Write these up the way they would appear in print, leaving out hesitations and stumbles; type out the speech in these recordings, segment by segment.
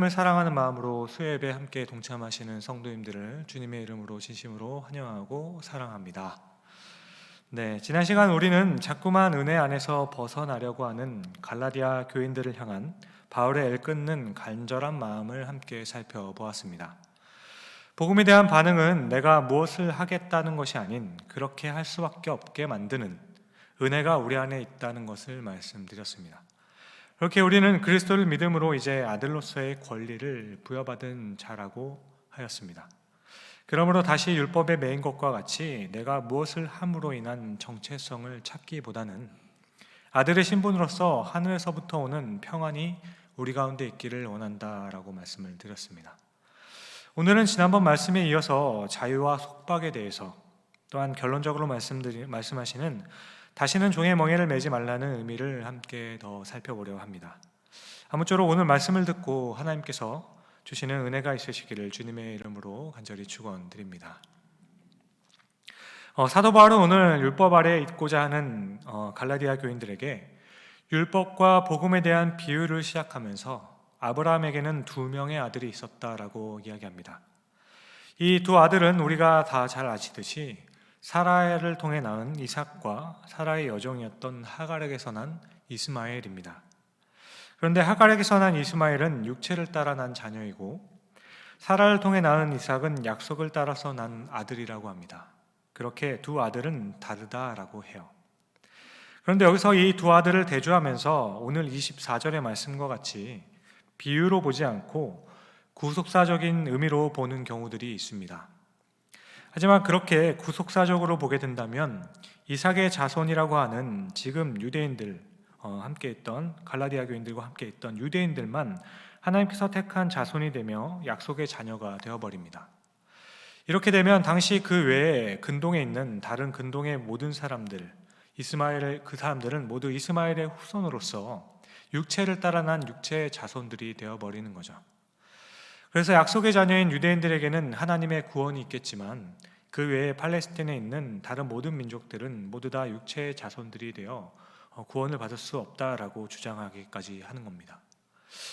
하나님을 사랑하는 마음으로 수요예배에 함께 동참하시는 성도님들을 주님의 이름으로 진심으로 환영하고 사랑합니다. 네, 지난 시간 우리는 자꾸만 은혜 안에서 벗어나려고 하는 갈라디아 교인들을 향한 바울의 애끓는 간절한 마음을 함께 살펴보았습니다. 복음에 대한 반응은 내가 무엇을 하겠다는 것이 아닌 그렇게 할 수밖에 없게 만드는 은혜가 우리 안에 있다는 것을 말씀드렸습니다. 그렇게 우리는 그리스도를 믿음으로 이제 아들로서의 권리를 부여받은 자라고 하였습니다. 그러므로 다시 율법에 매인 것과 같이 내가 무엇을 함으로 인한 정체성을 찾기보다는 아들의 신분으로서 하늘에서부터 오는 평안이 우리 가운데 있기를 원한다라고 말씀을 드렸습니다. 오늘은 지난번 말씀에 이어서 자유와 속박에 대해서 또한 결론적으로 말씀하시는 다시는 종의 멍에를 매지 말라는 의미를 함께 더 살펴보려 합니다. 아무쪼록 오늘 말씀을 듣고 하나님께서 주시는 은혜가 있으시기를 주님의 이름으로 간절히 축원드립니다. 사도 바울은 오늘 율법 아래에 있고자 하는 갈라디아 교인들에게 율법과 복음에 대한 비유를 시작하면서 아브라함에게는 2명의 아들이 있었다라고 이야기합니다. 이 두 아들은 우리가 다 잘 아시듯이 사라를 통해 낳은 이삭과 사라의 여종이었던 하갈에게서 난 이스마엘입니다. 그런데 하갈에게서 난 이스마엘은 육체를 따라 난 자녀이고 사라를 통해 낳은 이삭은 약속을 따라서 난 아들이라고 합니다. 그렇게 두 아들은 다르다라고 해요. 그런데 여기서 이 두 아들을 대조하면서 오늘 24절의 말씀과 같이 비유로 보지 않고 구속사적인 의미로 보는 경우들이 있습니다. 하지만 그렇게 구속사적으로 보게 된다면 이삭의 자손이라고 하는 지금 유대인들 함께 있던 갈라디아 교인들과 함께 있던 유대인들만 하나님께서 택한 자손이 되며 약속의 자녀가 되어버립니다. 이렇게 되면 당시 그 외에 근동에 있는 다른 근동의 모든 사람들, 그 사람들은 모두 이스마엘의 후손으로서 육체를 따라 난 육체의 자손들이 되어버리는 거죠. 그래서 약속의 자녀인 유대인들에게는 하나님의 구원이 있겠지만 그 외에 팔레스틴에 있는 다른 모든 민족들은 모두 다 육체의 자손들이 되어 구원을 받을 수 없다라고 주장하기까지 하는 겁니다.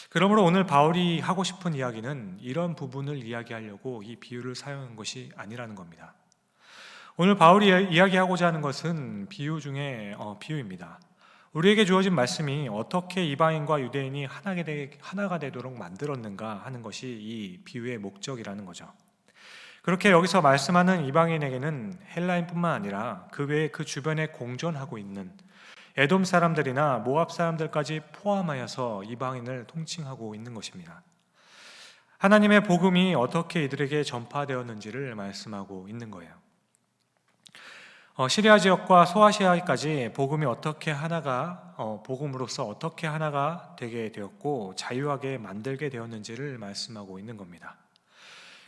그러므로 오늘 바울이 하고 싶은 이야기는 이런 부분을 이야기하려고 이 비유를 사용한 것이 아니라는 겁니다. 오늘 바울이 이야기하고자 하는 것은 비유 중에 비유입니다. 우리에게 주어진 말씀이 어떻게 이방인과 유대인이 하나가 되도록 만들었는가 하는 것이 이 비유의 목적이라는 거죠. 그렇게 여기서 말씀하는 이방인에게는 헬라인뿐만 아니라 그 외에 그 주변에 공존하고 있는 에돔 사람들이나 모압 사람들까지 포함하여서 이방인을 통칭하고 있는 것입니다. 하나님의 복음이 어떻게 이들에게 전파되었는지를 말씀하고 있는 거예요. 시리아 지역과 소아시아까지 복음이 복음으로서 어떻게 하나가 되게 되었고 자유하게 만들게 되었는지를 말씀하고 있는 겁니다.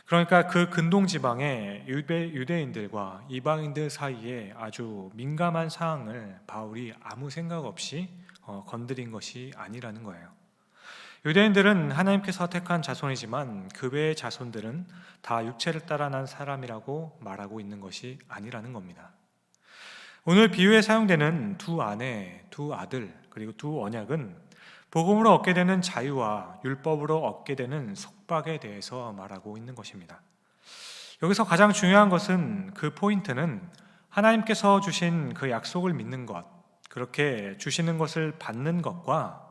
그러니까 그 근동 지방의 유대인들과 이방인들 사이에 아주 민감한 사항을 바울이 아무 생각 없이 건드린 것이 아니라는 거예요. 유대인들은 하나님께서 택한 자손이지만 그 외의 자손들은 다 육체를 따라 난 사람이라고 말하고 있는 것이 아니라는 겁니다. 오늘 비유에 사용되는 두 아내, 두 아들, 그리고 두 언약은 복음으로 얻게 되는 자유와 율법으로 얻게 되는 속박에 대해서 말하고 있는 것입니다. 여기서 가장 중요한 것은 그 포인트는 하나님께서 주신 그 약속을 믿는 것, 그렇게 주시는 것을 받는 것과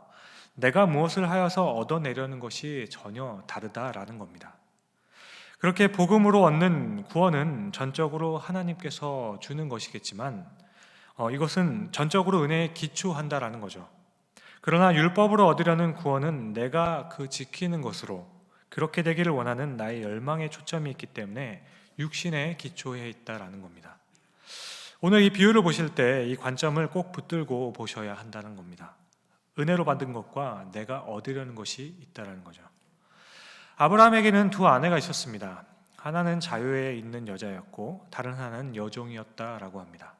내가 무엇을 하여서 얻어내려는 것이 전혀 다르다라는 겁니다. 그렇게 복음으로 얻는 구원은 전적으로 하나님께서 주는 것이겠지만 이것은 전적으로 은혜에 기초한다라는 거죠. 그러나 율법으로 얻으려는 구원은 내가 그 지키는 것으로 그렇게 되기를 원하는 나의 열망에 초점이 있기 때문에 육신에 기초해 있다라는 겁니다. 오늘 이 비유를 보실 때 이 관점을 꼭 붙들고 보셔야 한다는 겁니다. 은혜로 받은 것과 내가 얻으려는 것이 있다라는 거죠. 아브라함에게는 두 아내가 있었습니다. 하나는 자유에 있는 여자였고 다른 하나는 여종이었다라고 합니다.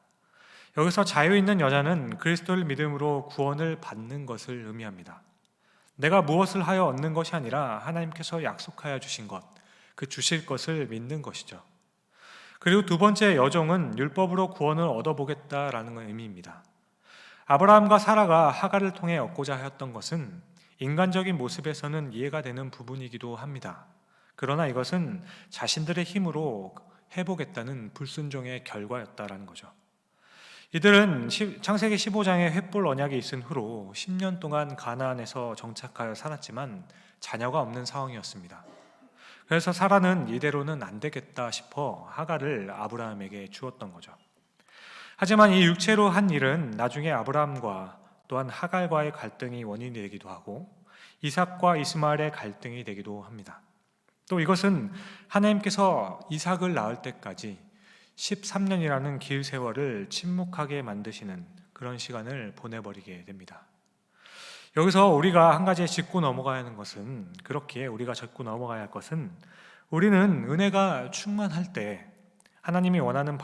여기서 자유 있는 여자는 그리스도를 믿음으로 구원을 받는 것을 의미합니다. 내가 무엇을 하여 얻는 것이 아니라 하나님께서 약속하여 주신 것, 그 주실 것을 믿는 것이죠. 그리고 두 번째 여종은 율법으로 구원을 얻어보겠다라는 의미입니다. 아브라함과 사라가 하갈을 통해 얻고자 하였던 것은 인간적인 모습에서는 이해가 되는 부분이기도 합니다. 그러나 이것은 자신들의 힘으로 해보겠다는 불순종의 결과였다라는 거죠. 이들은 창세기 15장에 횃불 언약이 있은 후로 10년 동안 가나안에서 정착하여 살았지만 자녀가 없는 상황이었습니다. 그래서 사라는 이대로는 안 되겠다 싶어 하갈을 아브라함에게 주었던 거죠. 하지만 이 육체로 한 일은 나중에 아브라함과 또한 하갈과의 갈등이 원인이 되기도 하고 이삭과 이스마엘의 갈등이 되기도 합니다. 또 이것은 하나님께서 이삭을 낳을 때까지 13년이라는 길 세월을 침묵하게 만드시는 그런 시간을 보내버리게 됩니다. 여기서 우리가 한 가지 짚고 넘어가야 하는 것은, 그렇게 우리가 짚고 넘어가야 할 것은, 우리는 은혜가 충만할 때 하나님이 원하는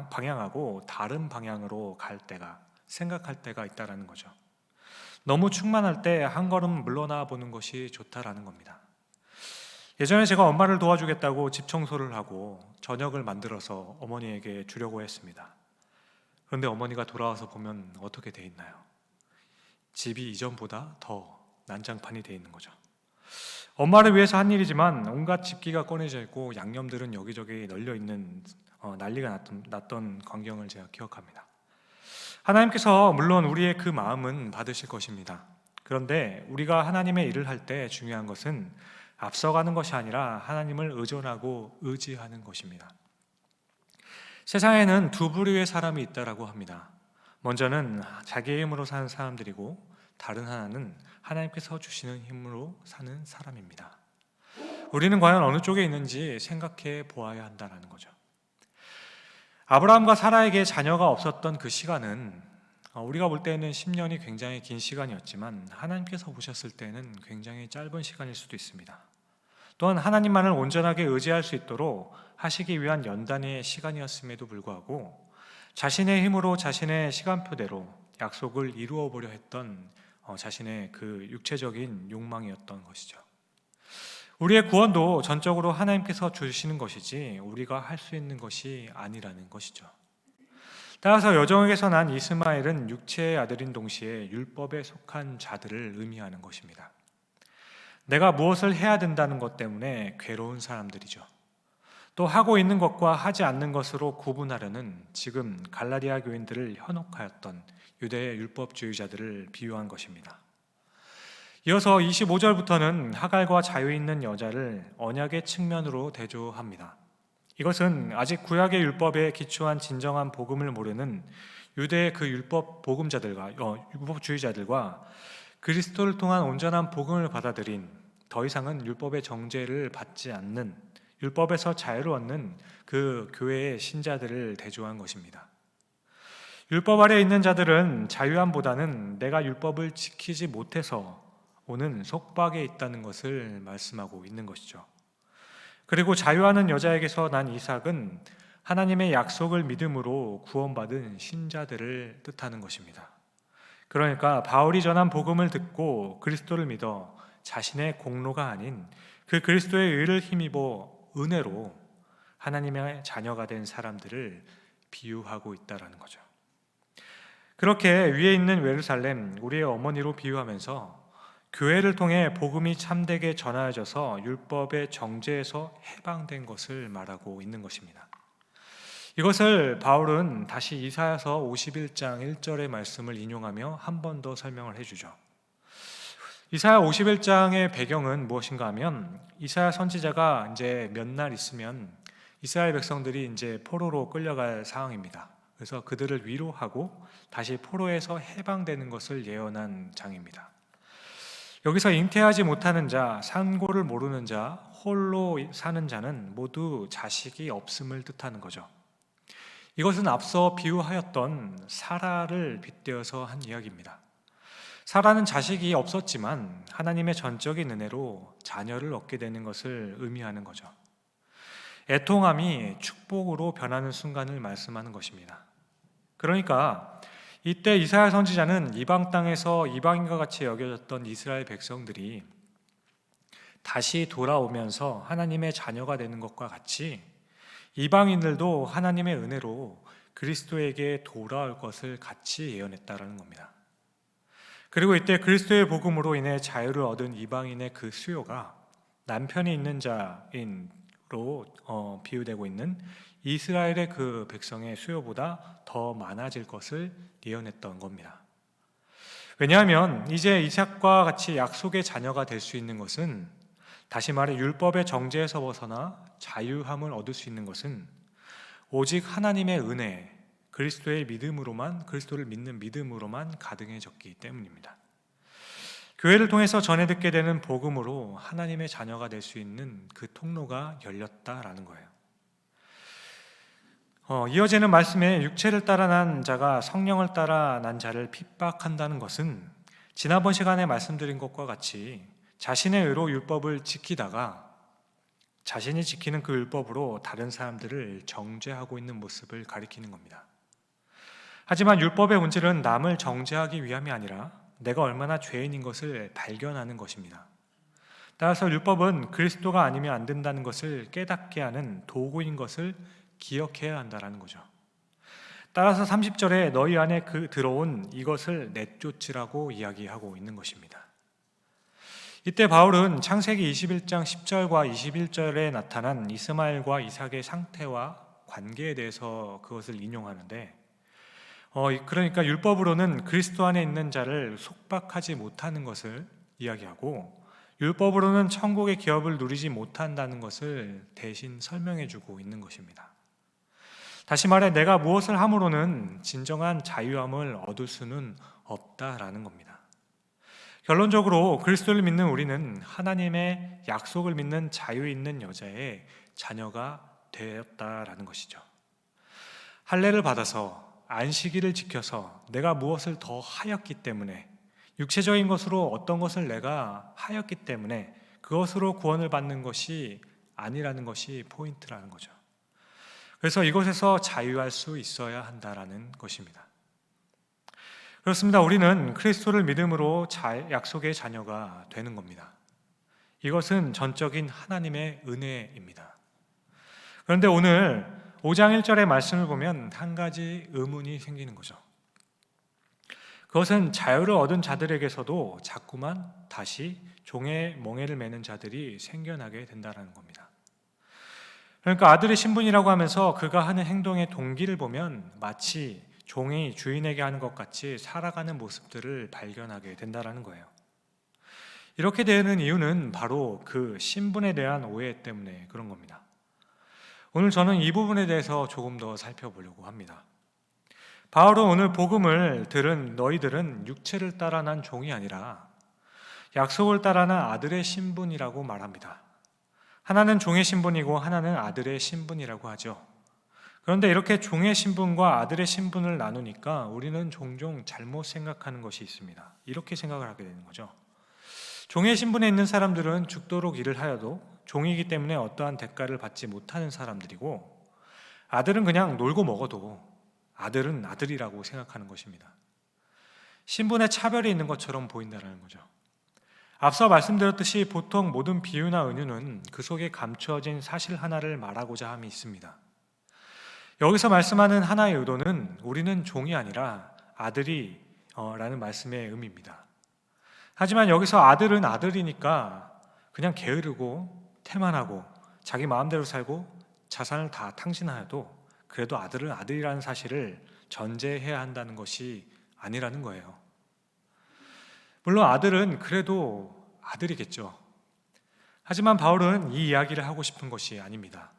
방향하고 다른 방향으로 갈 때가, 생각할 때가 있다라는 거죠. 너무 충만할 때 한 걸음 물러나 보는 것이 좋다라는 겁니다. 예전에 제가 엄마를 도와주겠다고 집 청소를 하고 저녁을 만들어서 어머니에게 주려고 했습니다. 그런데 어머니가 돌아와서 보면 어떻게 돼 있나요? 집이 이전보다 더 난장판이 돼 있는 거죠. 엄마를 위해서 한 일이지만 온갖 집기가 꺼내져 있고 양념들은 여기저기 널려 있는 난리가 났던 광경을 제가 기억합니다. 하나님께서 물론 우리의 그 마음은 받으실 것입니다. 그런데 우리가 하나님의 일을 할 때 중요한 것은 앞서가는 것이 아니라 하나님을 의존하고 의지하는 것입니다. 세상에는 두 부류의 사람이 있다라고 합니다. 먼저는 자기의 힘으로 사는 사람들이고 다른 하나는 하나님께서 주시는 힘으로 사는 사람입니다. 우리는 과연 어느 쪽에 있는지 생각해 보아야 한다는 거죠. 아브라함과 사라에게 자녀가 없었던 그 시간은 우리가 볼 때는 10년이 굉장히 긴 시간이었지만 하나님께서 보셨을 때는 굉장히 짧은 시간일 수도 있습니다. 또한 하나님만을 온전하게 의지할 수 있도록 하시기 위한 연단의 시간이었음에도 불구하고 자신의 힘으로 자신의 시간표대로 약속을 이루어 보려 했던 자신의 그 육체적인 욕망이었던 것이죠. 우리의 구원도 전적으로 하나님께서 주시는 것이지 우리가 할 수 있는 것이 아니라는 것이죠. 따라서 여종에게서 난 이스마엘은 육체의 아들인 동시에 율법에 속한 자들을 의미하는 것입니다. 내가 무엇을 해야 된다는 것 때문에 괴로운 사람들이죠. 또 하고 있는 것과 하지 않는 것으로 구분하려는 지금 갈라디아 교인들을 현혹하였던 유대의 율법주의자들을 비유한 것입니다. 이어서 25절부터는 하갈과 자유 있는 여자를 언약의 측면으로 대조합니다. 이것은 아직 구약의 율법에 기초한 진정한 복음을 모르는 유대의 그 율법주의자들과 그리스도를 통한 온전한 복음을 받아들인 더 이상은 율법의 정죄를 받지 않는 율법에서 자유를 얻는 그 교회의 신자들을 대조한 것입니다. 율법 아래 있는 자들은 자유함보다는 내가 율법을 지키지 못해서 오는 속박에 있다는 것을 말씀하고 있는 것이죠. 그리고 자유하는 여자에게서 난 이삭은 하나님의 약속을 믿음으로 구원받은 신자들을 뜻하는 것입니다. 그러니까 바울이 전한 복음을 듣고 그리스도를 믿어 자신의 공로가 아닌 그 그리스도의 의를 힘입어 은혜로 하나님의 자녀가 된 사람들을 비유하고 있다는 거죠. 그렇게 위에 있는 예루살렘, 우리의 어머니로 비유하면서 교회를 통해 복음이 참되게 전하여져서 율법의 정죄에서 해방된 것을 말하고 있는 것입니다. 이것을 바울은 다시 이사야서 51장 1절의 말씀을 인용하며 한 번 더 설명을 해주죠. 이사야 51장의 배경은 무엇인가 하면 이사야 선지자가 이제 몇 날 있으면 이스라엘 백성들이 이제 포로로 끌려갈 상황입니다. 그래서 그들을 위로하고 다시 포로에서 해방되는 것을 예언한 장입니다. 여기서 잉태하지 못하는 자, 산고를 모르는 자, 홀로 사는 자는 모두 자식이 없음을 뜻하는 거죠. 이것은 앞서 비유하였던 사라를 빗대어서 한 이야기입니다. 사라는 자식이 없었지만 하나님의 전적인 은혜로 자녀를 얻게 되는 것을 의미하는 거죠. 애통함이 축복으로 변하는 순간을 말씀하는 것입니다. 그러니까 이때 이사야 선지자는 이방 땅에서 이방인과 같이 여겨졌던 이스라엘 백성들이 다시 돌아오면서 하나님의 자녀가 되는 것과 같이 이방인들도 하나님의 은혜로 그리스도에게 돌아올 것을 같이 예언했다라는 겁니다. 그리고 이때 그리스도의 복음으로 인해 자유를 얻은 이방인의 그 수요가 남편이 있는 자인으로 비유되고 있는 이스라엘의 그 백성의 수요보다 더 많아질 것을 예언했던 겁니다. 왜냐하면 이제 이삭과 같이 약속의 자녀가 될 수 있는 것은, 다시 말해 율법의 정죄에서 벗어나 자유함을 얻을 수 있는 것은 오직 하나님의 은혜, 그리스도를 믿는 믿음으로만 가능해졌기 때문입니다. 교회를 통해서 전해 듣게 되는 복음으로 하나님의 자녀가 될 수 있는 그 통로가 열렸다라는 거예요. 이어지는 말씀에 육체를 따라 난 자가 성령을 따라 난 자를 핍박한다는 것은, 지난번 시간에 말씀드린 것과 같이 자신의 의로 율법을 지키다가 자신이 지키는 그 율법으로 다른 사람들을 정죄하고 있는 모습을 가리키는 겁니다. 하지만 율법의 본질은 남을 정죄하기 위함이 아니라 내가 얼마나 죄인인 것을 발견하는 것입니다. 따라서 율법은 그리스도가 아니면 안 된다는 것을 깨닫게 하는 도구인 것을 기억해야 한다는 거죠. 따라서 30절에 너희 안에 들어온 이것을 내쫓으라고 이야기하고 있는 것입니다. 이때 바울은 창세기 21장 10절과 21절에 나타난 이스마엘과 이삭의 상태와 관계에 대해서 그것을 인용하는데, 그러니까 율법으로는 그리스도 안에 있는 자를 속박하지 못하는 것을 이야기하고, 율법으로는 천국의 기업을 누리지 못한다는 것을 대신 설명해주고 있는 것입니다. 다시 말해 내가 무엇을 함으로는 진정한 자유함을 얻을 수는 없다라는 겁니다. 결론적으로 그리스도를 믿는 우리는 하나님의 약속을 믿는 자유 있는 여자의 자녀가 되었다라는 것이죠. 할례를 받아서 안식일을 지켜서 내가 무엇을 더 하였기 때문에, 육체적인 것으로 어떤 것을 내가 하였기 때문에 그것으로 구원을 받는 것이 아니라는 것이 포인트라는 거죠. 그래서 이것에서 자유할 수 있어야 한다라는 것입니다. 그렇습니다. 우리는 그리스도를 믿음으로 약속의 자녀가 되는 겁니다. 이것은 전적인 하나님의 은혜입니다. 그런데 오늘 5장 1절의 말씀을 보면 한 가지 의문이 생기는 거죠. 그것은 자유를 얻은 자들에게서도 자꾸만 다시 종의 멍에를 매는 자들이 생겨나게 된다는 겁니다. 그러니까 아들의 신분이라고 하면서 그가 하는 행동의 동기를 보면 마치 종이 주인에게 하는 것 같이 살아가는 모습들을 발견하게 된다는 거예요. 이렇게 되는 이유는 바로 그 신분에 대한 오해 때문에 그런 겁니다. 오늘 저는 이 부분에 대해서 조금 더 살펴보려고 합니다. 바울은 오늘 복음을 들은 너희들은 육체를 따라 난 종이 아니라 약속을 따라 난 아들의 신분이라고 말합니다. 하나는 종의 신분이고 하나는 아들의 신분이라고 하죠. 그런데 이렇게 종의 신분과 아들의 신분을 나누니까 우리는 종종 잘못 생각하는 것이 있습니다. 이렇게 생각을 하게 되는 거죠. 종의 신분에 있는 사람들은 죽도록 일을 하여도 종이기 때문에 어떠한 대가를 받지 못하는 사람들이고, 아들은 그냥 놀고 먹어도 아들은 아들이라고 생각하는 것입니다. 신분의 차별이 있는 것처럼 보인다는 거죠. 앞서 말씀드렸듯이 보통 모든 비유나 은유는 그 속에 감추어진 사실 하나를 말하고자 함이 있습니다. 여기서 말씀하는 하나의 의도는 우리는 종이 아니라 아들이 라는 말씀의 의미입니다. 하지만 여기서 아들은 아들이니까 그냥 게으르고 태만하고 자기 마음대로 살고 자산을 다 탕진하여도 그래도 아들은 아들이라는 사실을 전제해야 한다는 것이 아니라는 거예요. 물론 아들은 그래도 아들이겠죠. 하지만 바울은 이 이야기를 하고 싶은 것이 아닙니다.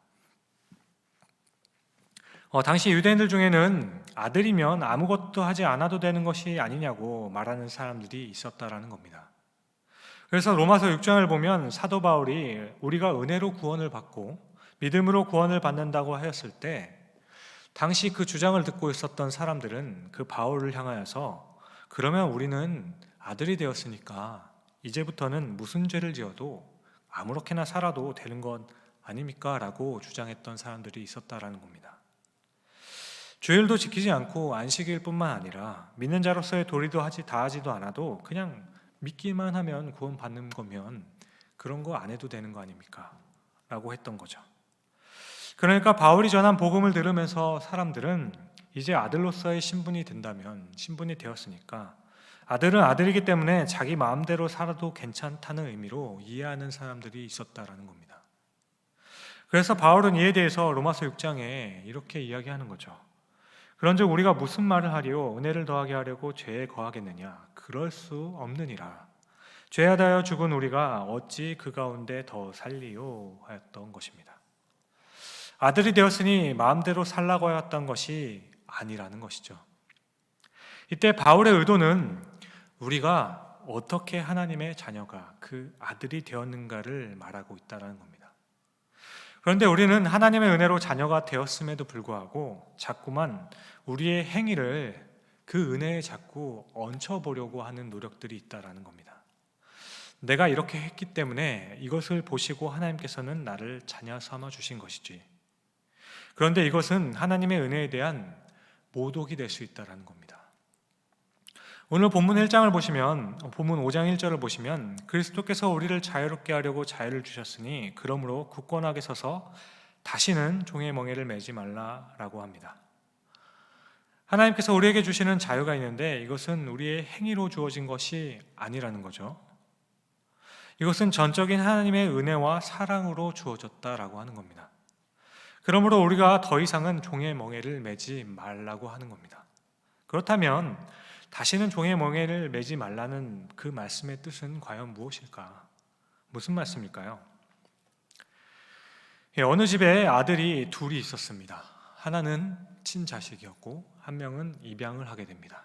당시 유대인들 중에는 아들이면 아무것도 하지 않아도 되는 것이 아니냐고 말하는 사람들이 있었다라는 겁니다. 그래서 로마서 6장을 보면 사도 바울이 우리가 은혜로 구원을 받고 믿음으로 구원을 받는다고 하였을 때, 당시 그 주장을 듣고 있었던 사람들은 그 바울을 향하여서 그러면 우리는 아들이 되었으니까 이제부터는 무슨 죄를 지어도 아무렇게나 살아도 되는 것 아닙니까? 라고 주장했던 사람들이 있었다라는 겁니다. 주일도 지키지 않고 안식일 뿐만 아니라 믿는 자로서의 도리도 다하지도 않아도 그냥 믿기만 하면 구원 받는 거면 그런 거 안 해도 되는 거 아닙니까? 라고 했던 거죠. 그러니까 바울이 전한 복음을 들으면서 사람들은 이제 아들로서의 신분이 된다면, 신분이 되었으니까 아들은 아들이기 때문에 자기 마음대로 살아도 괜찮다는 의미로 이해하는 사람들이 있었다라는 겁니다. 그래서 바울은 이에 대해서 로마서 6장에 이렇게 이야기하는 거죠. 그런즉 우리가 무슨 말을 하리요? 은혜를 더하게 하려고 죄에 거하겠느냐? 그럴 수 없느니라. 죄하다여 죽은 우리가 어찌 그 가운데 더 살리요? 하였던 것입니다. 아들이 되었으니 마음대로 살라고 하였던 것이 아니라는 것이죠. 이때 바울의 의도는 우리가 어떻게 하나님의 자녀가 그 아들이 되었는가를 말하고 있다는 겁니다. 그런데 우리는 하나님의 은혜로 자녀가 되었음에도 불구하고 자꾸만 우리의 행위를 그 은혜에 자꾸 얹혀보려고 하는 노력들이 있다는 겁니다. 내가 이렇게 했기 때문에 이것을 보시고 하나님께서는 나를 자녀 삼아 주신 것이지. 그런데 이것은 하나님의 은혜에 대한 모독이 될 수 있다는 겁니다. 오늘 본문 1장을 보시면, 본문 5장 1절을 보시면 그리스도께서 우리를 자유롭게 하려고 자유를 주셨으니 그러므로 굳건하게 서서 다시는 종의 멍에를 매지 말라라고 합니다. 하나님께서 우리에게 주시는 자유가 있는데 이것은 우리의 행위로 주어진 것이 아니라는 거죠. 이것은 전적인 하나님의 은혜와 사랑으로 주어졌다라고 하는 겁니다. 그러므로 우리가 더 이상은 종의 멍에를 매지 말라고 하는 겁니다. 그렇다면 다시는 종의 멍에를 매지 말라는 그 말씀의 뜻은 과연 무엇일까? 무슨 말씀일까요? 어느 집에 아들이 둘이 있었습니다. 하나는 친자식이었고 한 명은 입양을 하게 됩니다.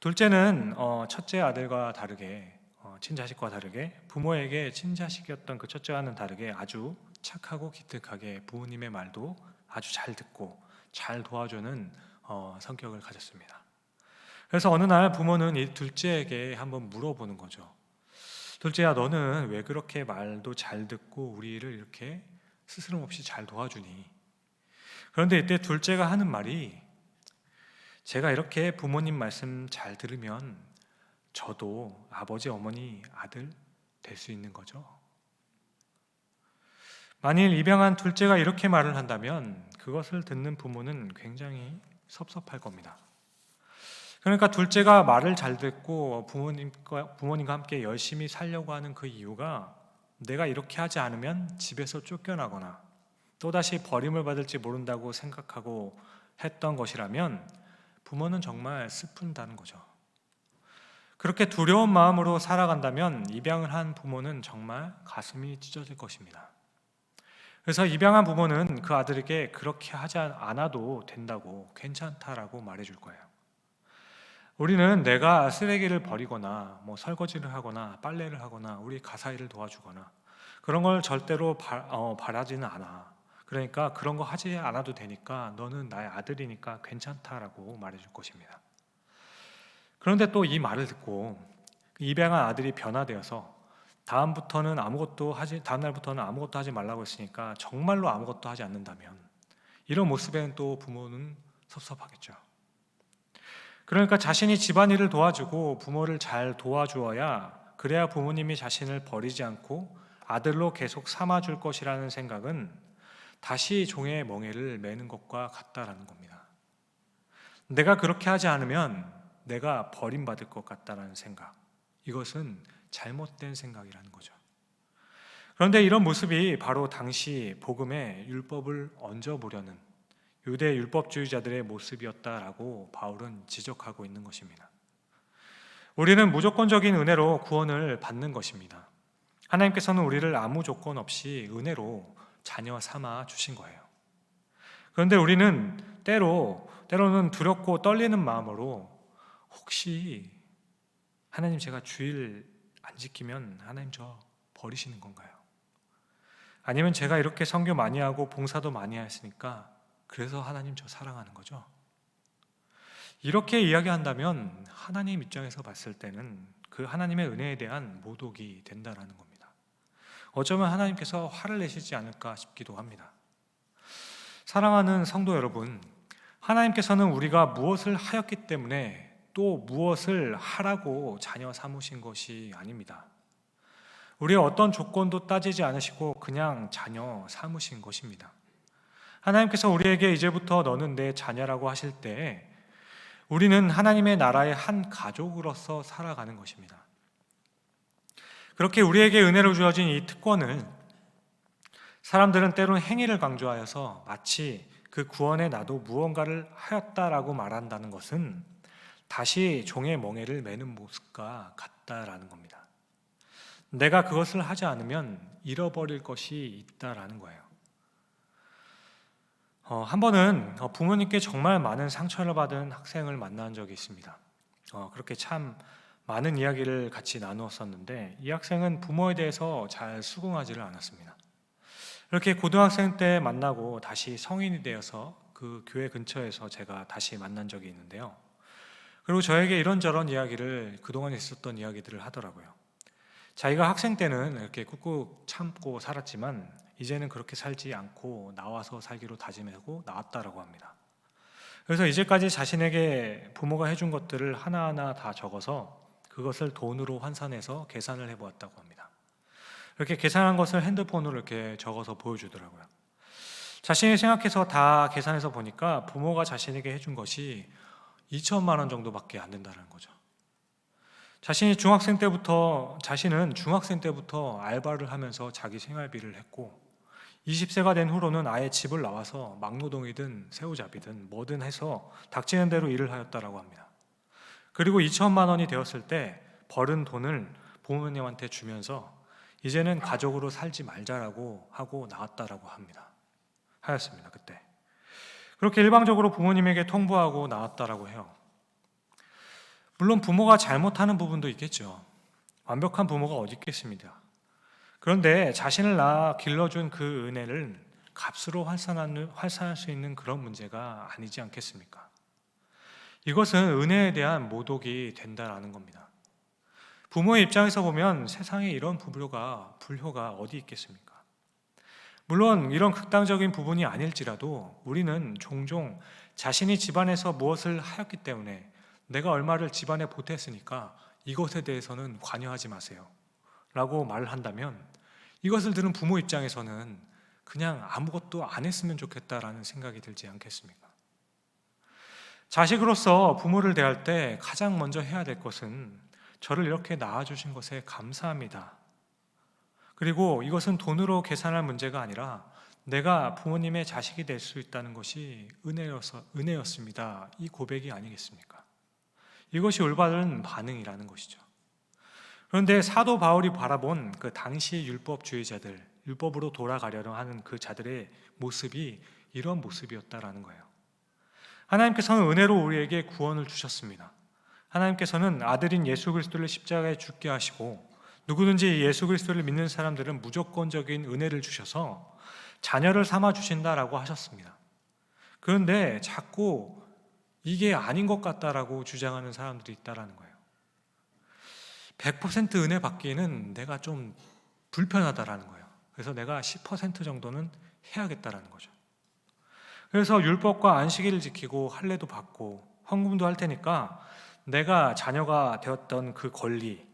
둘째는 첫째 아들과 다르게 친자식과 다르게 부모에게 친자식이었던 그 첫째와는 다르게 아주 착하고 기특하게 부모님의 말도 아주 잘 듣고 잘 도와주는 성격을 가졌습니다. 그래서 어느 날 부모는 이 둘째에게 한번 물어보는 거죠. 둘째야, 너는 왜 그렇게 말도 잘 듣고 우리를 이렇게 스스럼 없이 잘 도와주니? 그런데 이때 둘째가 하는 말이, 제가 이렇게 부모님 말씀 잘 들으면 저도 아버지, 어머니, 아들 될 수 있는 거죠. 만일 입양한 둘째가 이렇게 말을 한다면 그것을 듣는 부모는 굉장히 섭섭할 겁니다. 그러니까 둘째가 말을 잘 듣고 부모님과 함께 열심히 살려고 하는 그 이유가 내가 이렇게 하지 않으면 집에서 쫓겨나거나 또다시 버림을 받을지 모른다고 생각하고 했던 것이라면 부모는 정말 슬픈다는 거죠. 그렇게 두려운 마음으로 살아간다면 입양을 한 부모는 정말 가슴이 찢어질 것입니다. 그래서 입양한 부모는 그 아들에게 그렇게 하지 않아도 된다고, 괜찮다라고 말해줄 거예요. 우리는 내가 쓰레기를 버리거나 설거지를 하거나 빨래를 하거나 우리 가사일을 도와주거나 그런 걸 절대로 바라지는 않아. 그러니까 그런 거 하지 않아도 되니까 너는 나의 아들이니까 괜찮다라고 말해줄 것입니다. 그런데 또 이 말을 듣고 입양한 아들이 변화되어서 다음 날부터는 아무것도 하지 말라고 했으니까 정말로 아무것도 하지 않는다면 이런 모습에는 또 부모는 섭섭하겠죠. 그러니까 자신이 집안일을 도와주고 부모를 잘 도와주어야 그래야 부모님이 자신을 버리지 않고 아들로 계속 삼아줄 것이라는 생각은 다시 종의 멍에를 매는 것과 같다라는 겁니다. 내가 그렇게 하지 않으면 내가 버림받을 것 같다라는 생각, 이것은 잘못된 생각이라는 거죠. 그런데 이런 모습이 바로 당시 복음에 율법을 얹어보려는 유대 율법주의자들의 모습이었다라고 바울은 지적하고 있는 것입니다. 우리는 무조건적인 은혜로 구원을 받는 것입니다. 하나님께서는 우리를 아무 조건 없이 은혜로 자녀 삼아 주신 거예요. 그런데 우리는 때로는 두렵고 떨리는 마음으로 혹시 하나님, 제가 주일 안 지키면 하나님 저 버리시는 건가요? 아니면 제가 이렇게 선교 많이 하고 봉사도 많이 했으니까 그래서 하나님 저 사랑하는 거죠? 이렇게 이야기한다면 하나님 입장에서 봤을 때는 그 하나님의 은혜에 대한 모독이 된다라는 겁니다. 어쩌면 하나님께서 화를 내시지 않을까 싶기도 합니다. 사랑하는 성도 여러분, 하나님께서는 우리가 무엇을 하였기 때문에 또 무엇을 하라고 자녀 삼으신 것이 아닙니다. 우리의 어떤 조건도 따지지 않으시고 그냥 자녀 삼으신 것입니다. 하나님께서 우리에게 이제부터 너는 내 자녀라고 하실 때 우리는 하나님의 나라의 한 가족으로서 살아가는 것입니다. 그렇게 우리에게 은혜로 주어진 이 특권을 사람들은 때로는 행위를 강조하여서 마치 그 구원에 나도 무언가를 하였다라고 말한다는 것은 다시 종의 멍에를 매는 모습과 같다라는 겁니다. 내가 그것을 하지 않으면 잃어버릴 것이 있다라는 거예요. 한 번은 부모님께 정말 많은 상처를 받은 학생을 만난 적이 있습니다. 그렇게 참 많은 이야기를 같이 나누었었는데 이 학생은 부모에 대해서 잘 수긍하지를 않았습니다. 이렇게 고등학생 때 만나고 다시 성인이 되어서 그 교회 근처에서 제가 다시 만난 적이 있는데요. 그리고 저에게 이런저런 이야기를, 그동안 있었던 이야기들을 하더라고요. 자기가 학생 때는 이렇게 꾹꾹 참고 살았지만 이제는 그렇게 살지 않고 나와서 살기로 다짐하고 나왔다라고 합니다. 그래서 이제까지 자신에게 부모가 해준 것들을 하나하나 다 적어서 그것을 돈으로 환산해서 계산을 해보았다고 합니다. 이렇게 계산한 것을 핸드폰으로 이렇게 적어서 보여주더라고요. 자신이 생각해서 다 계산해서 보니까 부모가 자신에게 해준 것이 2천만 원 정도밖에 안 된다는 거죠. 자신은 중학생 때부터 알바를 하면서 자기 생활비를 했고 20세가 된 후로는 아예 집을 나와서 막노동이든 새우잡이든 뭐든 해서 닥치는 대로 일을 하였다라고 합니다. 그리고 2천만 원이 되었을 때 벌은 돈을 부모님한테 주면서 이제는 가족으로 살지 말자라고 하고 나왔다라고 하였습니다. 그때 그렇게 일방적으로 부모님에게 통보하고 나왔다라고 해요. 물론 부모가 잘못하는 부분도 있겠죠. 완벽한 부모가 어디 있겠습니다. 그런데 자신을 낳아 길러준 그 은혜를 값으로 환산할 수 있는 그런 문제가 아니지 않겠습니까? 이것은 은혜에 대한 모독이 된다라는 겁니다. 부모의 입장에서 보면 세상에 이런 불효가 어디 있겠습니까? 물론 이런 극단적인 부분이 아닐지라도 우리는 종종 자신이 집안에서 무엇을 하였기 때문에 내가 얼마를 집안에 보탰으니까 이것에 대해서는 관여하지 마세요 라고 말을 한다면 이것을 들은 부모 입장에서는 그냥 아무것도 안 했으면 좋겠다라는 생각이 들지 않겠습니까? 자식으로서 부모를 대할 때 가장 먼저 해야 될 것은 저를 이렇게 낳아주신 것에 감사합니다. 그리고 이것은 돈으로 계산할 문제가 아니라 내가 부모님의 자식이 될 수 있다는 것이 은혜였습니다. 이 고백이 아니겠습니까? 이것이 올바른 반응이라는 것이죠. 그런데 사도 바울이 바라본 그 당시 율법주의자들, 율법으로 돌아가려고 하는 그 자들의 모습이 이런 모습이었다라는 거예요. 하나님께서는 은혜로 우리에게 구원을 주셨습니다. 하나님께서는 아들인 예수 그리스도를 십자가에 죽게 하시고 누구든지 예수 그리스도를 믿는 사람들은 무조건적인 은혜를 주셔서 자녀를 삼아 주신다라고 하셨습니다. 그런데 자꾸 이게 아닌 것 같다라고 주장하는 사람들이 있다라는 거예요. 100% 은혜 받기에는 내가 좀 불편하다라는 거예요. 그래서 내가 10% 정도는 해야겠다라는 거죠. 그래서 율법과 안식일을 지키고 할례도 받고 헌금도 할 테니까 내가 자녀가 되었던 그 권리,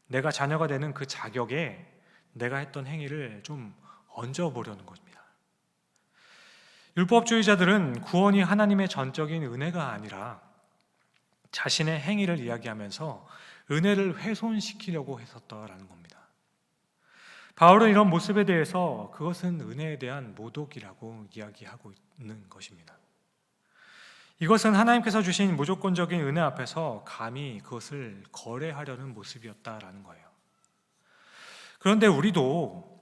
내가 자녀가 되는 그 자격에 내가 했던 행위를 좀 얹어보려는 겁니다. 율법주의자들은 구원이 하나님의 전적인 은혜가 아니라 자신의 행위를 이야기하면서 은혜를 훼손시키려고 했었다라는 겁니다. 바울은 이런 모습에 대해서 그것은 은혜에 대한 모독이라고 이야기하고 있는 것입니다. 이것은 하나님께서 주신 무조건적인 은혜 앞에서 감히 그것을 거래하려는 모습이었다라는 거예요. 그런데 우리도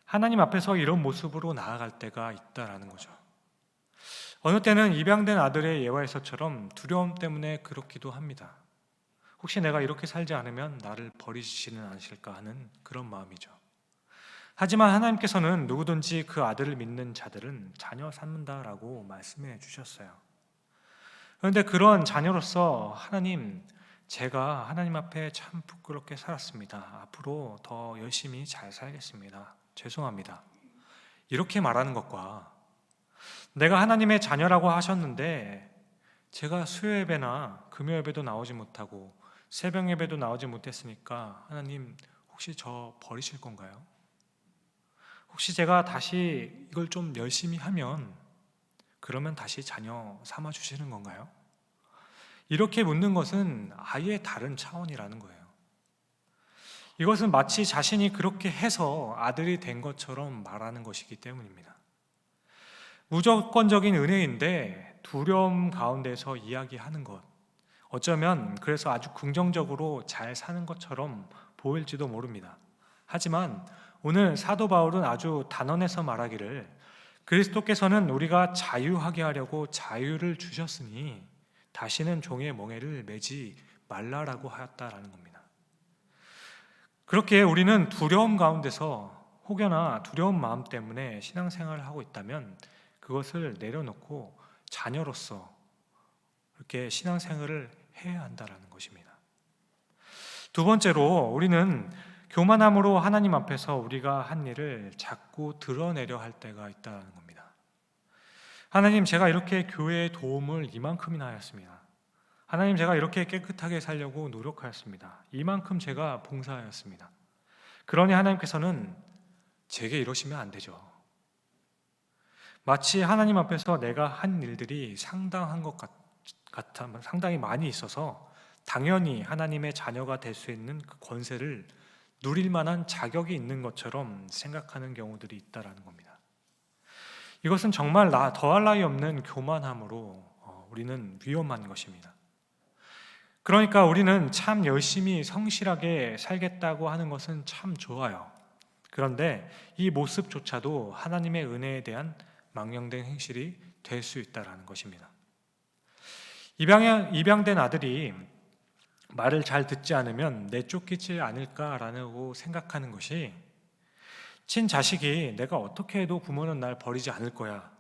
하나님 앞에서 이런 모습으로 나아갈 때가 있다라는 거죠. 어느 때는 입양된 아들의 예화에서처럼 두려움 때문에 그렇기도 합니다. 혹시 내가 이렇게 살지 않으면 나를 버리시지는 않으실까 하는 그런 마음이죠. 하지만 하나님께서는 누구든지 그 아들을 믿는 자들은 자녀 삼는다라고 말씀해 주셨어요. 그런데 그런 자녀로서 하나님, 제가 하나님 앞에 참 부끄럽게 살았습니다. 앞으로 더 열심히 잘 살겠습니다. 죄송합니다. 이렇게 말하는 것과 내가 하나님의 자녀라고 하셨는데 제가 수요 예배나 금요 예배도 나오지 못하고 새벽 예배도 나오지 못했으니까 하나님 혹시 저 버리실 건가요? 혹시 제가 다시 이걸 좀 열심히 하면 그러면 다시 자녀 삼아 주시는 건가요? 이렇게 묻는 것은 아예 다른 차원이라는 거예요. 이것은 마치 자신이 그렇게 해서 아들이 된 것처럼 말하는 것이기 때문입니다. 무조건적인 은혜인데 두려움 가운데서 이야기하는 것, 어쩌면 그래서 아주 긍정적으로 잘 사는 것처럼 보일지도 모릅니다. 하지만 오늘 사도 바울은 아주 단언해서 말하기를 그리스도께서는 우리가 자유하게 하려고 자유를 주셨으니 다시는 종의 멍에를 매지 말라라고 하였다라는 겁니다. 그렇게 우리는 두려움 가운데서 혹여나 두려운 마음 때문에 신앙생활을 하고 있다면 그것을 내려놓고 자녀로서 이렇게 신앙생활을 해야 한다라는 것입니다. 두 번째로 우리는 교만함으로 하나님 앞에서 우리가 한 일을 자꾸 드러내려 할 때가 있다는 겁니다. 하나님, 제가 이렇게 교회에 도움을 이만큼이나 하였습니다. 하나님, 제가 이렇게 깨끗하게 살려고 노력하였습니다. 이만큼 제가 봉사하였습니다. 그러니 하나님께서는 제게 이러시면 안 되죠. 마치 하나님 앞에서 내가 한 일들이 상당한 것 같아, 상당히 많이 있어서 당연히 하나님의 자녀가 될 수 있는 그 권세를 누릴 만한 자격이 있는 것처럼 생각하는 경우들이 있다라는 겁니다. 이것은 정말 더할 나위 없는 교만함으로 우리는 위험한 것입니다. 그러니까 우리는 참 열심히 성실하게 살겠다고 하는 것은 참 좋아요. 그런데 이 모습조차도 하나님의 은혜에 대한 망령된 행실이 될 수 있다는 것입니다. 입양된 아들이 말을 잘 듣지 않으면 내쫓기지 않을까라고 생각하는 것이 친자식이 내가 어떻게 해도 부모는 날 버리지 않을 거야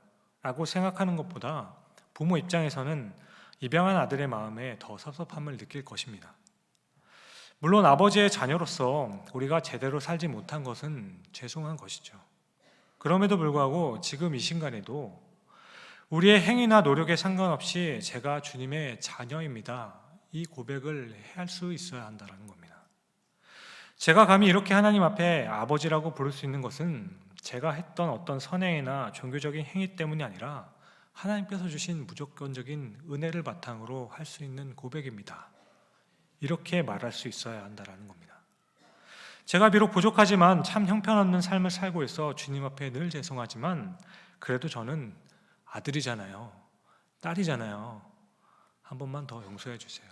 라고 생각하는 것보다 부모 입장에서는 입양한 아들의 마음에 더 섭섭함을 느낄 것입니다. 물론 아버지의 자녀로서 우리가 제대로 살지 못한 것은 죄송한 것이죠. 그럼에도 불구하고 지금 이 순간에도 우리의 행위나 노력에 상관없이 제가 주님의 자녀입니다, 이 고백을 할 수 있어야 한다는 겁니다. 제가 감히 이렇게 하나님 앞에 아버지라고 부를 수 있는 것은 제가 했던 어떤 선행이나 종교적인 행위 때문이 아니라 하나님께서 주신 무조건적인 은혜를 바탕으로 할 수 있는 고백입니다. 이렇게 말할 수 있어야 한다는 겁니다. 제가 비록 부족하지만 참 형편없는 삶을 살고 있어 주님 앞에 늘 죄송하지만 그래도 저는 아들이잖아요, 딸이잖아요, 한 번만 더 용서해 주세요.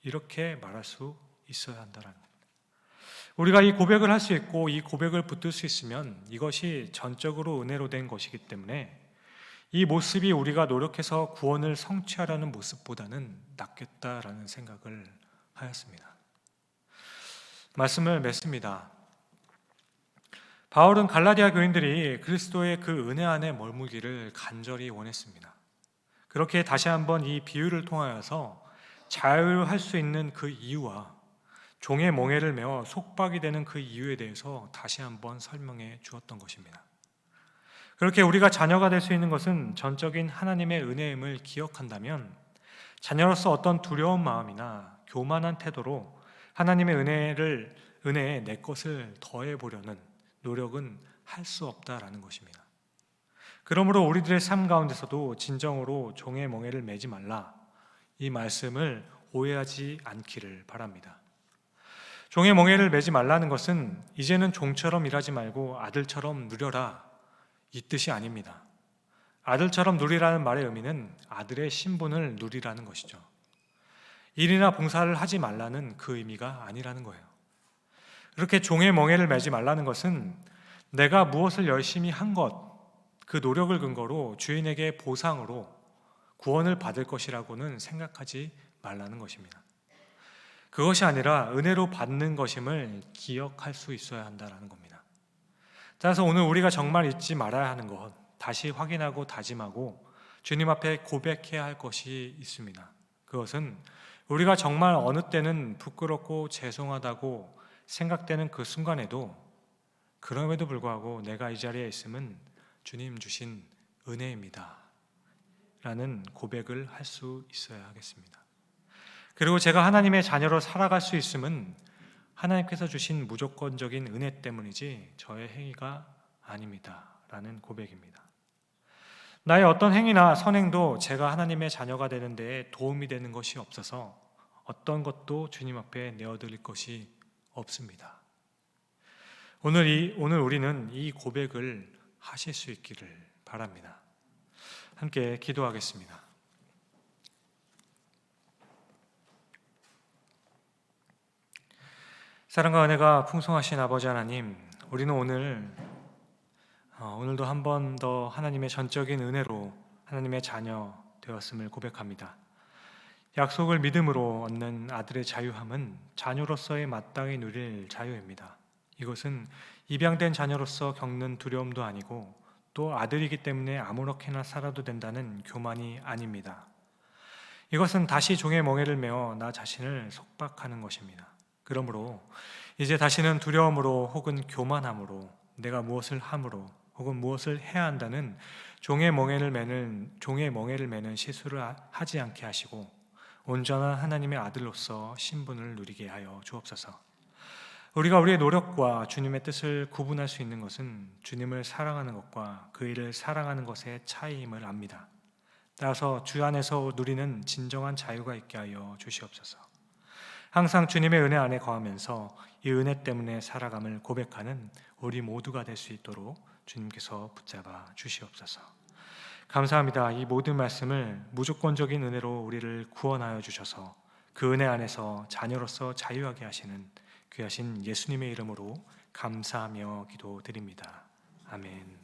이렇게 말할 수 있어야 한다는 겁니다. 우리가 이 고백을 할 수 있고 이 고백을 붙들 수 있으면 이것이 전적으로 은혜로 된 것이기 때문에 이 모습이 우리가 노력해서 구원을 성취하려는 모습보다는 낫겠다라는 생각을 하였습니다. 말씀을 맺습니다. 바울은 갈라디아 교인들이 그리스도의 그 은혜 안에 머물기를 간절히 원했습니다. 그렇게 다시 한번 이 비유를 통하여서 자유할 수 있는 그 이유와 종의 멍에를 메어 속박이 되는 그 이유에 대해서 다시 한번 설명해 주었던 것입니다. 그렇게 우리가 자녀가 될 수 있는 것은 전적인 하나님의 은혜임을 기억한다면 자녀로서 어떤 두려운 마음이나 교만한 태도로 하나님의 은혜에 내 것을 더해 보려는 노력은 할 수 없다라는 것입니다. 그러므로 우리들의 삶 가운데서도 진정으로 종의 멍에를 매지 말라, 이 말씀을 오해하지 않기를 바랍니다. 종의 멍에를 매지 말라는 것은 이제는 종처럼 일하지 말고 아들처럼 누려라, 이 뜻이 아닙니다. 아들처럼 누리라는 말의 의미는 아들의 신분을 누리라는 것이죠. 일이나 봉사를 하지 말라는 그 의미가 아니라는 거예요. 그렇게 종의 멍에를 매지 말라는 것은 내가 무엇을 열심히 한 것, 그 노력을 근거로 주인에게 보상으로 구원을 받을 것이라고는 생각하지 말라는 것입니다. 그것이 아니라 은혜로 받는 것임을 기억할 수 있어야 한다는 겁니다. 따라서 오늘 우리가 정말 잊지 말아야 하는 것, 다시 확인하고 다짐하고 주님 앞에 고백해야 할 것이 있습니다. 그것은 우리가 정말 어느 때는 부끄럽고 죄송하다고 생각되는 그 순간에도 그럼에도 불구하고 내가 이 자리에 있음은 주님 주신 은혜입니다 라는 고백을 할 수 있어야 하겠습니다. 그리고 제가 하나님의 자녀로 살아갈 수 있음은 하나님께서 주신 무조건적인 은혜 때문이지 저의 행위가 아닙니다 라는 고백입니다. 나의 어떤 행위나 선행도 제가 하나님의 자녀가 되는 데 도움이 되는 것이 없어서 어떤 것도 주님 앞에 내어드릴 것이 없습니다. 오늘 우리는 이 고백을 하실 수 있기를 바랍니다. 함께 기도하겠습니다. 사랑과 은혜가 풍성하신 아버지 하나님, 우리는 오늘도 한 번 더 하나님의 전적인 은혜로 하나님의 자녀 되었음을 고백합니다. 약속을 믿음으로 얻는 아들의 자유함은 자녀로서의 마땅히 누릴 자유입니다. 이것은 입양된 자녀로서 겪는 두려움도 아니고 또 아들이기 때문에 아무렇게나 살아도 된다는 교만이 아닙니다. 이것은 다시 종의 멍에를 메어 나 자신을 속박하는 것입니다. 그러므로 이제 다시는 두려움으로 혹은 교만함으로 내가 무엇을 함으로 혹은 무엇을 해야 한다는 종의 멍에를 매는 실수를 하지 않게 하시고 온전한 하나님의 아들로서 신분을 누리게 하여 주옵소서. 우리가 우리의 노력과 주님의 뜻을 구분할 수 있는 것은 주님을 사랑하는 것과 그 일을 사랑하는 것의 차이임을 압니다. 따라서 주 안에서 누리는 진정한 자유가 있게 하여 주시옵소서. 항상 주님의 은혜 안에 거하면서 이 은혜 때문에 살아감을 고백하는 우리 모두가 될 수 있도록 주님께서 붙잡아 주시옵소서. 감사합니다. 이 모든 말씀을 무조건적인 은혜로 우리를 구원하여 주셔서 그 은혜 안에서 자녀로서 자유하게 하시는 귀하신 예수님의 이름으로 감사하며 기도드립니다. 아멘.